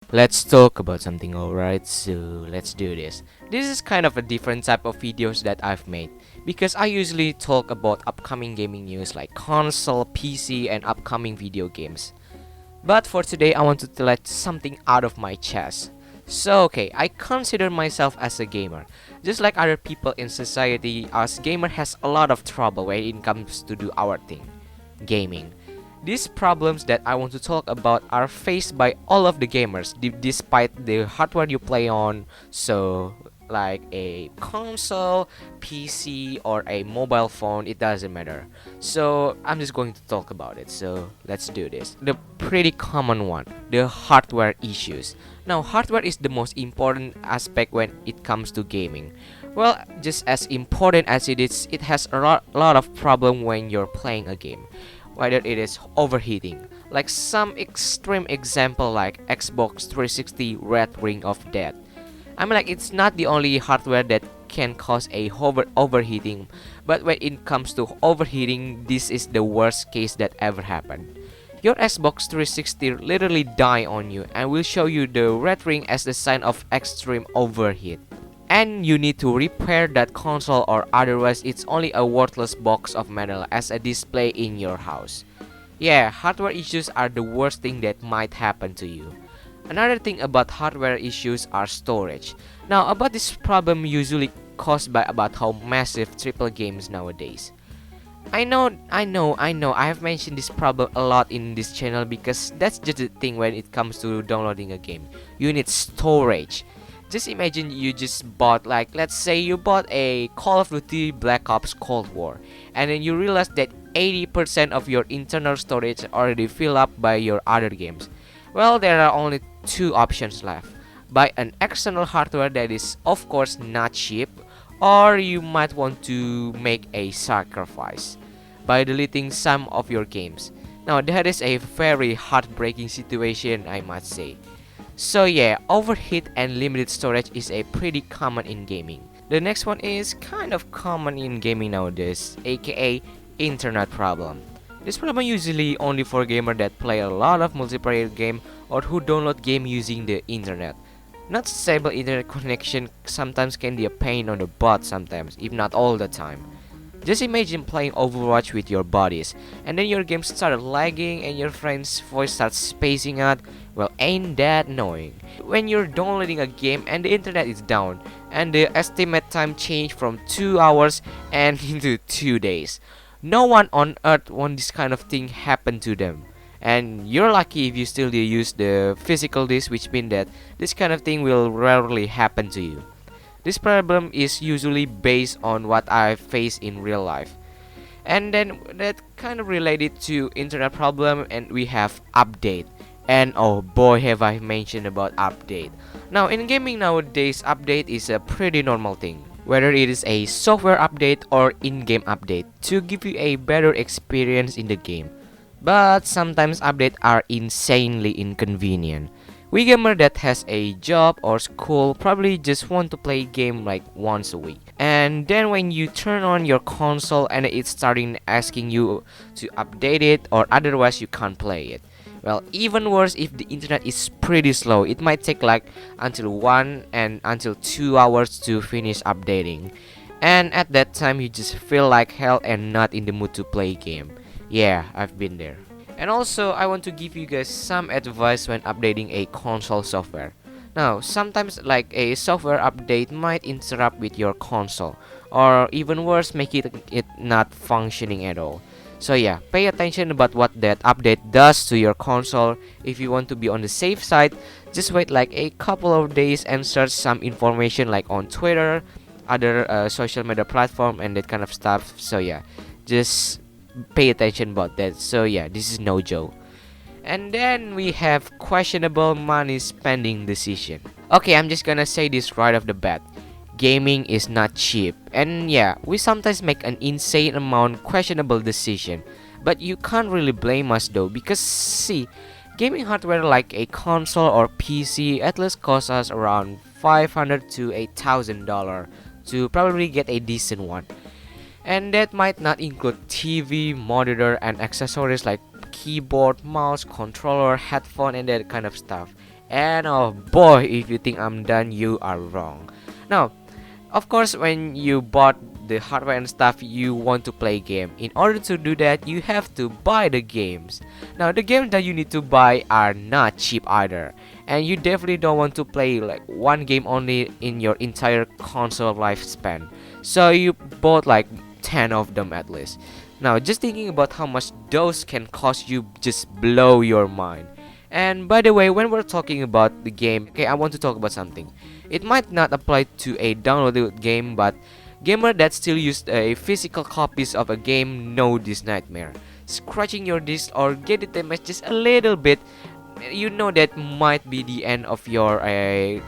Let's talk about something, alright? So let's do this. This is kind of a different type of videos that I've made because I usually talk about upcoming gaming news like console, PC, and upcoming video games. But for today, I want to let something out of my chest. So okay, I consider myself as a gamer. Just like other people in society, us gamer has a lot of trouble when it comes to do our thing, gaming. These problems that I want to talk about are faced by all of the gamers despite the hardware you play on. So like a console, PC, or a mobile phone, it doesn't matter. So I'm just going to talk about it. So let's do this. The pretty common one, the hardware issues. Now, hardware is the most important aspect when it comes to gaming. Well, just as important as it is, it has a lot of problem when you're playing a game, whether it is overheating, like some extreme example like Xbox 360 Red Ring of Death. I mean, like, it's not the only hardware that can cause a overheating, but when it comes to overheating, this is the worst case that ever happened. Your Xbox 360 literally die on you and will show you the red ring as the sign of extreme overheat. And you need to repair that console, or otherwise it's only a worthless box of metal as a display in your house. Yeah, hardware issues are the worst thing that might happen to you. Another thing about hardware issues are storage. Now, about this problem usually caused by about how massive triple games nowadays. I have mentioned this problem a lot in this channel because that's just the thing when it comes to downloading a game. You need storage. Just imagine you just bought, like, let's say you bought a Call of Duty Black Ops Cold War, and then you realize that 80% of your internal storage already filled up by your other games. Well, there are only two options left. Buy an external hardware that is of course not cheap, or you might want to make a sacrifice by deleting some of your games. Now that is a very heartbreaking situation, I must say. So yeah, overheat and limited storage is a pretty common in gaming. The next one is kind of common in gaming nowadays, aka internet problem. This problem usually only for gamers that play a lot of multiplayer game or who download game using the internet. Not stable internet connection sometimes can be a pain on the butt sometimes, if not all the time. Just imagine playing Overwatch with your buddies, and then your game started lagging and your friend's voice starts spacing out. Well, ain't that annoying? When you're downloading a game and the internet is down, and the estimate time changed from 2 hours and into 2 days. No one on earth want this kind of thing happen to them. And you're lucky if you still use the physical disk, which means that this kind of thing will rarely happen to you. This problem is usually based on what I face in real life. And then that kind of related to internet problem, and we have update. And oh boy, have I mentioned about update. Now in gaming nowadays, update is a pretty normal thing. Whether it is a software update or in-game update to give you a better experience in the game. But sometimes updates are insanely inconvenient. We gamer that has a job or school probably just want to play game like once a week. And then when you turn on your console and it's starting asking you to update it, or otherwise you can't play it. Well, even worse if the internet is pretty slow. It might take like until 1 and until 2 hours to finish updating. And at that time you just feel like hell and not in the mood to play game. Yeah, I've been there. And also, I want to give you guys some advice when updating a console software. Now, sometimes like a software update might interrupt with your console, or even worse, make it not functioning at all. So yeah, pay attention about what that update does to your console. If you want to be on the safe side, just wait like a couple of days and search some information like on Twitter, other social media platform, and that kind of stuff. So yeah, just pay attention about that. So yeah, this is no joke. And then we have questionable money spending decision. Okay, I'm just gonna say this right off the bat. Gaming is not cheap. And yeah, we sometimes make an insane amount questionable decision. But you can't really blame us though, because see, gaming hardware like a console or PC at least costs us around $500 to $1,000 to probably get a decent one. And that might not include TV, monitor, and accessories like keyboard, mouse, controller, headphone, and that kind of stuff. And oh boy, if you think I'm done, you are wrong. Now, of course, when you bought the hardware and stuff, you want to play game. In order to do that, you have to buy the games. Now, the games that you need to buy are not cheap either. And you definitely don't want to play like one game only in your entire console lifespan. So you bought like 10 of them at least. Now, just thinking about how much those can cost you just blow your mind. And by the way, when we're talking about the game, okay, I want to talk about something. It might not apply to a downloaded game, but gamer that still use a physical copies of a game know this nightmare. Scratching your disc or get it damaged just a little bit, you know that might be the end of your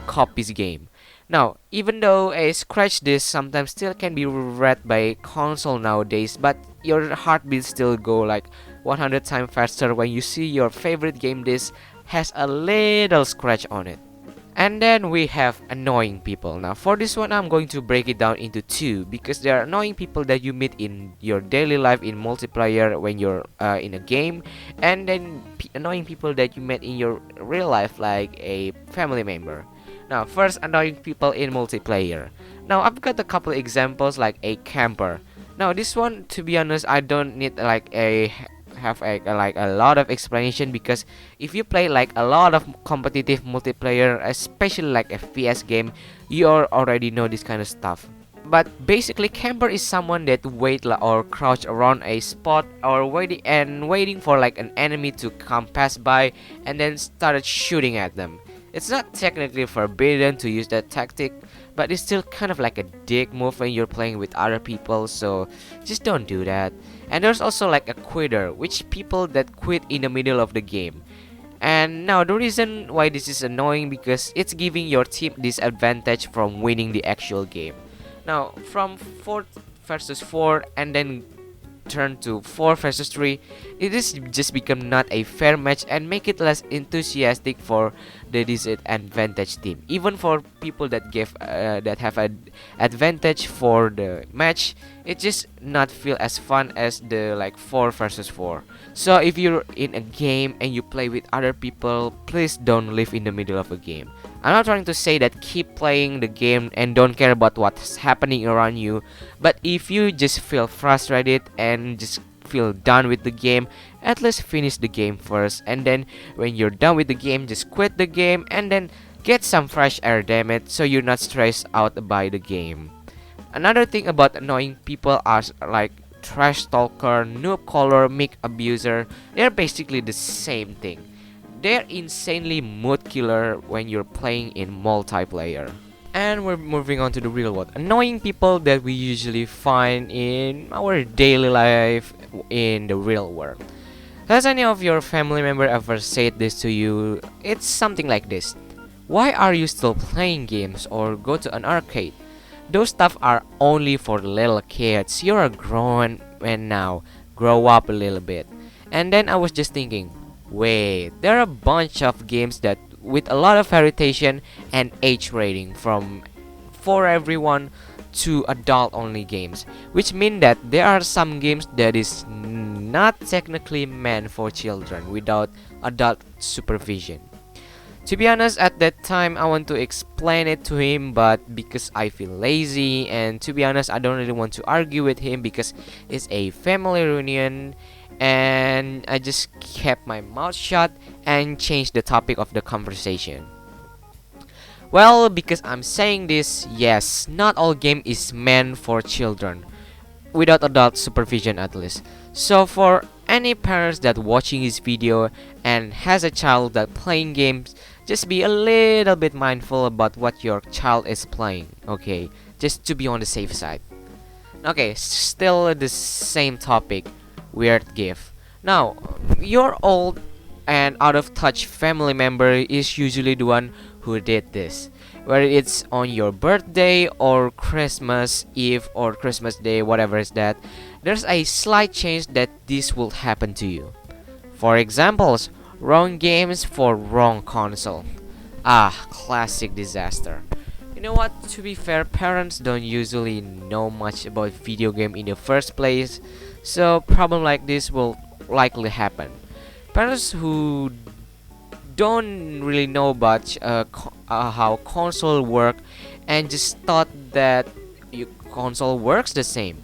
copies game. Now, even though a scratch disc sometimes still can be read by console nowadays, but your heartbeat still go like 100 times faster when you see your favorite game disc has a little scratch on it. And then we have annoying people. Now for this one, I'm going to break it down into two because there are annoying people that you meet in your daily life in multiplayer when you're in a game, and then annoying people that you met in your real life like a family member. Now first, annoying people in multiplayer. Now I've got a couple examples like a camper. Now this one, to be honest, I don't need like a have like a lot of explanation because if you play like a lot of competitive multiplayer, especially like FPS game, you already know this kind of stuff. But basically, camper is someone that wait or crouch around a spot or waiting for like an enemy to come pass by and then started shooting at them. It's not technically forbidden to use that tactic, but it's still kind of like a dick move when you're playing with other people, so just don't do that. And there's also like a quitter, which people that quit in the middle of the game. And now the reason why this is annoying because it's giving your team disadvantage from winning the actual game. Now from 4 versus 4 and then turn to 4 versus 3, it is just become not a fair match and make it less enthusiastic for the disadvantaged team. Even for people that have an advantage for the match, it just not feel as fun as the like 4 versus 4. So if you're in a game and you play with other people, please don't live in the middle of a game. I'm not trying to say that keep playing the game and don't care about what's happening around you, but if you just feel frustrated and just feel done with the game, at least finish the game first, and then when you're done with the game, just quit the game and then get some fresh air, damn it, so you're not stressed out by the game. Another thing about annoying people are like trash talker, noob caller, mic abuser. They're basically the same thing. They're insanely mood killer when you're playing in multiplayer. And we're moving on to the real world. Annoying people that we usually find in our daily life in the real world. Has any of your family member ever said this to you? It's something like this. Why are you still playing games or go to an arcade? Those stuff are only for little kids. You're a grown man now. Grow up a little bit. And then I was just thinking, wait, there are a bunch of games that with a lot of heritage and age rating from for everyone to adult only games, which mean that there are some games that is not technically meant for children without adult supervision. To be honest, at that time I want to explain it to him, but because I feel lazy, and to be honest I don't really want to argue with him because it's a family reunion, and I just kept my mouth shut and changed the topic of the conversation. Well, because I'm saying this, yes, not all game is meant for children without adult supervision at least. So for any parents that watching this video and has a child that playing games, just be a little bit mindful about what your child is playing, okay? Just to be on the safe side. Okay, still the same topic, weird gift. Now, your old and out of touch family member is usually the one who did this, whether it's on your birthday or Christmas Eve or Christmas Day, whatever is that, there's a slight chance that this will happen to you. For examples, wrong games for wrong console. Ah, classic disaster. You know what, to be fair, parents don't usually know much about video game in the first place, so problem like this will likely happen. Parents who don't really know about how console work, and just thought that console works the same.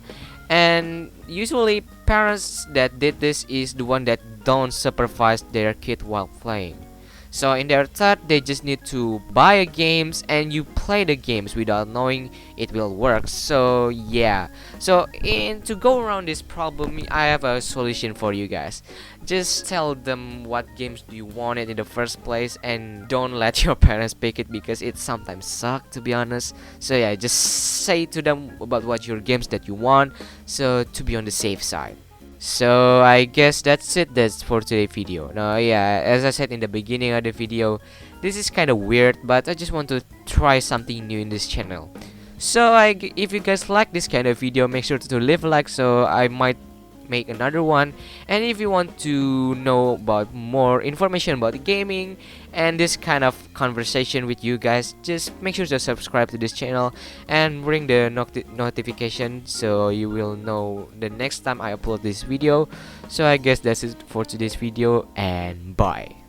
And usually parents that did this is the one that don't supervise their kid while playing. So in their thought, they just need to buy a games and you play the games without knowing it will work. So yeah. So in to go around this problem, I have a solution for you guys. Just tell them what games do you want it in the first place, and don't let your parents pick it because it sometimes suck, to be honest. So yeah, just say to them about what your games that you want, so to be on the safe side. So I guess that's for today's video. Now yeah, as I said in the beginning of the video, this is kind of weird, but I just want to try something new in this channel. So if you guys like this kind of video, make sure to leave a like, so I might make another one. And if you want to know about more information about gaming and this kind of conversation with you guys, just make sure to subscribe to this channel and ring the notification so you will know the next time I upload this video. So I guess that's it for today's video, and bye.